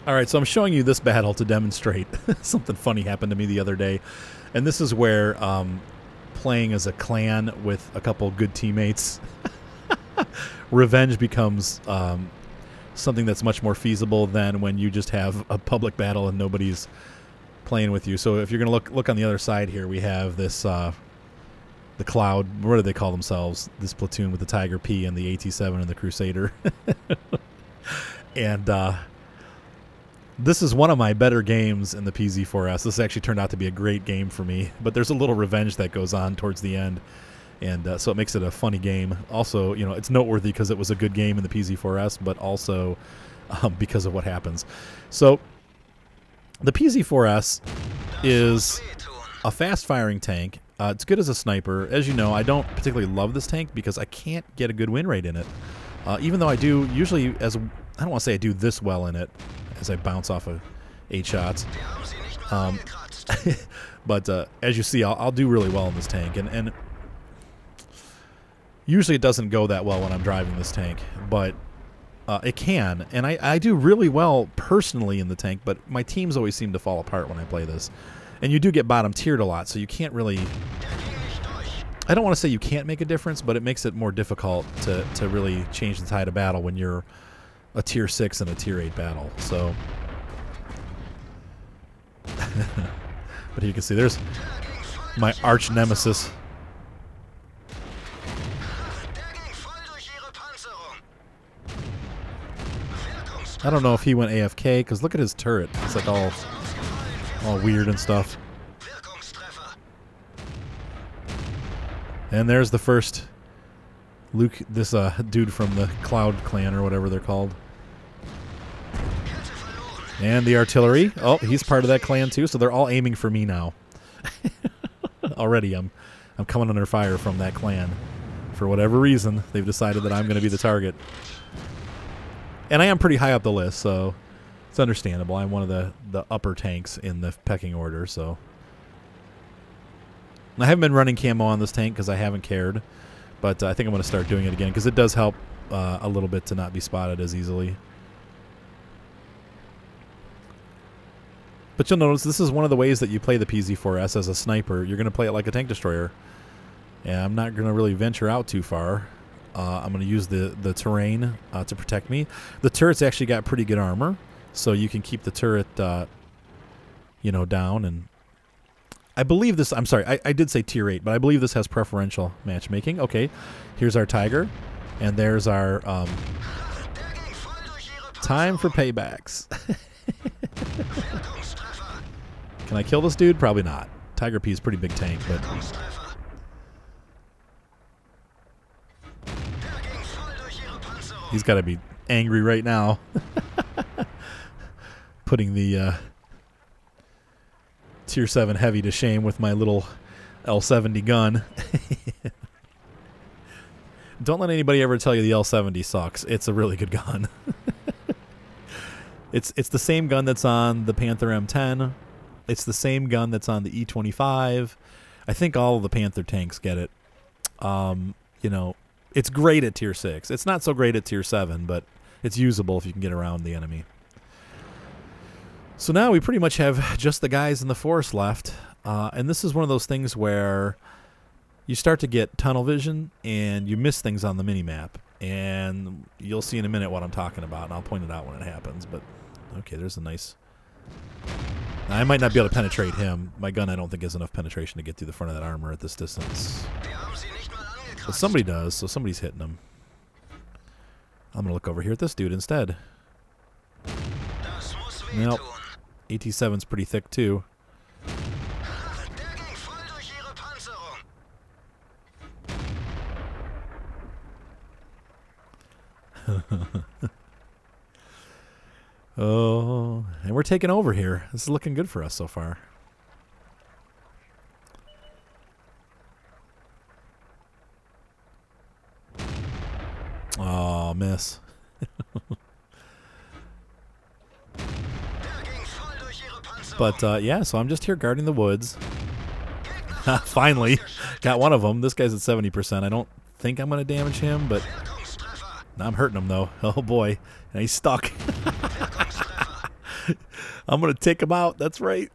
All right, so I'm showing you this battle to demonstrate. Something funny happened to me the other day. And this is where playing as a clan with a couple good teammates, revenge becomes something that's much more feasible than when you just have a public battle and nobody's playing with you. So if you're going to look on the other side here, we have this, the Cloud, what do they call themselves? This platoon with the Tiger P and the AT-7 and the Crusader. And this is one of my better games in the PZ4S. This actually turned out to be a great game for me, but there's a little revenge that goes on towards the end, and so it makes it a funny game. Also, you know, it's noteworthy because it was a good game in the PZ4S, but also because of what happens. So the PZ4S is a fast-firing tank. It's good as a sniper. As you know, I don't particularly love this tank because I can't get a good win rate in it. Even though I do usually, I don't want to say I do this well in it, as I bounce off of 8 shots. But as you see, I'll do really well in this tank. And usually it doesn't go that well when I'm driving this tank, but it can. And I do really well personally in the tank, but my teams always seem to fall apart when I play this. And you do get bottom tiered a lot, so you can't really... I don't want to say you can't make a difference, but it makes it more difficult to really change the tide of battle when you're a tier 6 and a tier 8 battle. So but you can see there's my arch nemesis. I don't know if he went AFK because look at his turret. It's like all weird and stuff. And there's the first Luke, this dude from the Cloud clan or whatever they're called. And the artillery. Oh, he's part of that clan too, so they're all aiming for me now. Already I'm coming under fire from that clan. For whatever reason, they've decided that I'm going to be the target. And I am pretty high up the list, so it's understandable. I'm one of the upper tanks in the pecking order, so... I haven't been running camo on this tank because I haven't cared, but I think I'm going to start doing it again because it does help a little bit to not be spotted as easily. But you'll notice this is one of the ways that you play the PZ4S as a sniper. You're going to play it like a tank destroyer. And I'm not going to really venture out too far. I'm going to use the terrain to protect me. The turret's actually got pretty good armor, so you can keep the turret, you know, down. And I believe this, I'm sorry, I did say tier 8, but I believe this has preferential matchmaking. Okay, here's our Tiger, and there's our time for paybacks. Can I kill this dude? Probably not. Tiger P is a pretty big tank, but... He's got to be angry right now. Putting the... Tier 7 heavy to shame with my little L70 gun. Don't let anybody ever tell you the L70 sucks. It's a really good gun. It's the same gun that's on the Panther M10. It's the same gun that's on the E25. I think all of the Panther tanks get it. You know, it's great at tier 6. It's not so great at tier 7, but it's usable if you can get around the enemy. So now we pretty much have just the guys in the forest left, and this is one of those things where you start to get tunnel vision and you miss things on the minimap, and you'll see in a minute what I'm talking about, and I'll point it out when it happens. But okay, there's a nice... Now, I might not be able to penetrate him. My gun I don't think has enough penetration to get through the front of that armor at this distance. But somebody does, so somebody's hitting him. I'm going to look over here at this dude instead. Nope. AT-7's pretty thick, too. Oh, and we're taking over here. This is looking good for us so far. Oh, miss. But, yeah, so I'm just here guarding the woods. Finally, got one of them. This guy's at 70%. I don't think I'm going to damage him, but I'm hurting him, though. Oh, boy. And he's stuck. I'm gonna take him out. That's right.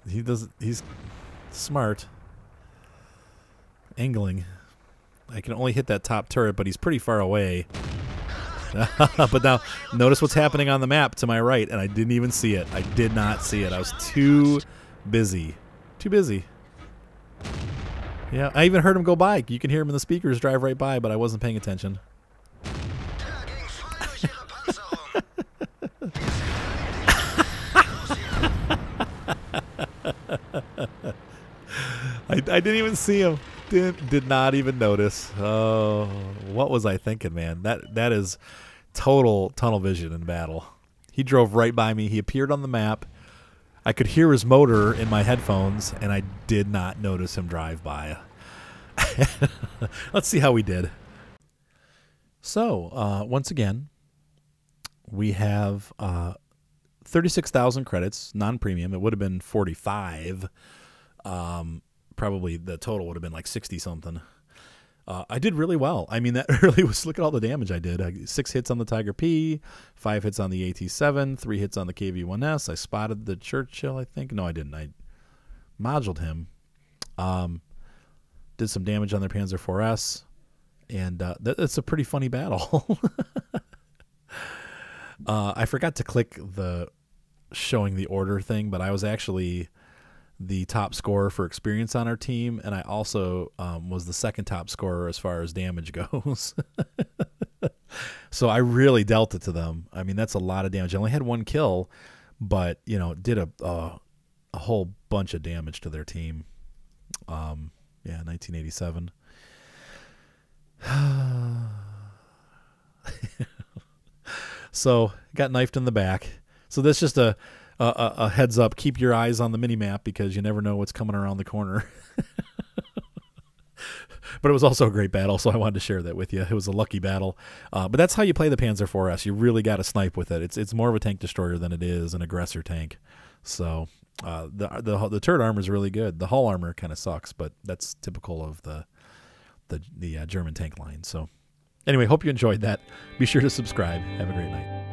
He's smart. Angling. I can only hit that top turret, but he's pretty far away. But now, notice what's happening on the map to my right, and I didn't even see it. I did not see it. I was too busy. Too busy. Yeah, I even heard him go by. You can hear him in the speakers drive right by, but I wasn't paying attention. I didn't even see him. Did not even notice. Oh, what was I thinking, man? That is total tunnel vision in battle. He drove right by me. He appeared on the map. I could hear his motor in my headphones, and I did not notice him drive by. Let's see how we did. So, once again, we have 36,000 credits, non-premium. It would have been 45. Probably the total would have been like 60-something. I did really well. I mean, that really was, look at all the damage I did. 6 hits on the Tiger P, 5 hits on the AT-7, 3 hits on the KV-1S. I spotted the Churchill, I think. No, I didn't. I moduled him. Did some damage on their Panzer 4S. And that's a pretty funny battle. I forgot to click the showing the order thing, but I was actually the top scorer for experience on our team, and I also was the second top scorer as far as damage goes. So I really dealt it to them. I mean, that's a lot of damage. I only had 1 kill, but you know, did a whole bunch of damage to their team. Yeah, 1987. So got knifed in the back. So that's just a heads up. Keep your eyes on the mini map because you never know what's coming around the corner. But it was also a great battle, so I wanted to share that with you. It was a lucky battle. But that's how you play the Panzer 4S. You really got to snipe with it. It's more of a tank destroyer than it is an aggressor tank. So the turret armor is really good. The hull armor kind of sucks, but that's typical of the German tank line. So anyway, hope you enjoyed that. Be sure to subscribe. Have a great night.